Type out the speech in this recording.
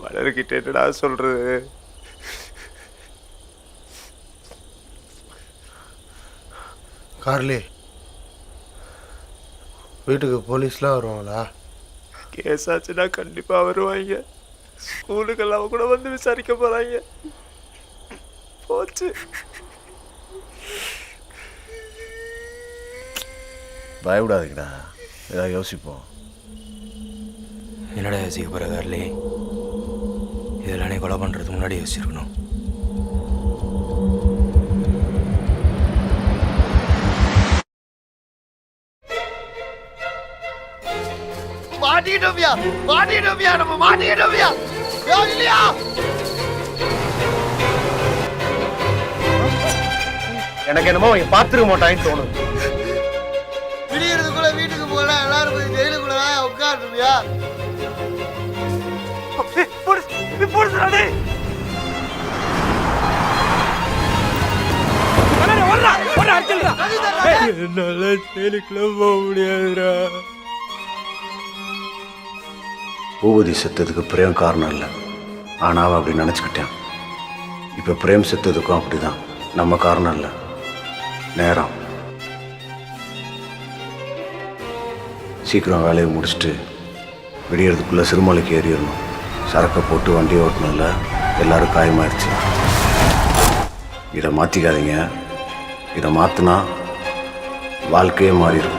மலர்கிட்ட என்னடா சொல்றது? கார்லி, வீட்டுக்கு போலீஸ்லாம் வருவாங்களா? கேஸ் ஆச்சுன்னா கண்டிப்பா வருவாங்க. ஸ்கூலுக்கெல்லாம் கூட வந்து விசாரிக்க போறாங்க. போச்சு. பயப்படாதீங்கடா, ஏதாவது யோசிப்போம். என்னடா யோசிக்க போகிற கார்லி? இதெல்லாம் நீ கொலை பண்ணுறதுக்கு முன்னாடி யோசிச்சிருக்கணும். மாட்டிக்கிட்டோம்யா, நம்ம மாட்டிக்கிட்டோம்யா. இல்லையா? எனக்கு என்னமோ பார்த்துருக்க மாட்டான்னு தோணும். விடியறதுக்குள்ள வீட்டுக்கு போல எல்லாரும் போய் ஜெயிலுக்குள்ள உட்காந்துருவியா? என்னால ஜெயிலுக்குள்ள போக முடியாதுடா. பூபதி செத்ததுக்கு பிரேம் காரணம் இல்லை, ஆனால் அவன் அப்படி நினச்சிக்கிட்டேன். இப்போ பிரேம் செத்ததுக்கும் அப்படிதான், நம்ம காரணம் இல்லை, நேரம். சீக்கிரம் வேலையை முடிச்சுட்டு விடியறதுக்குள்ளே சிறுமலைக்கு ஏறிடணும். சரக்கை போட்டு வண்டி ஓட்டணும்ல, எல்லாரும் காயமாயிடுச்சு. இதை மாற்றிக்காதீங்க. இதை மாற்றினா வாழ்க்கையே மாறிடும்.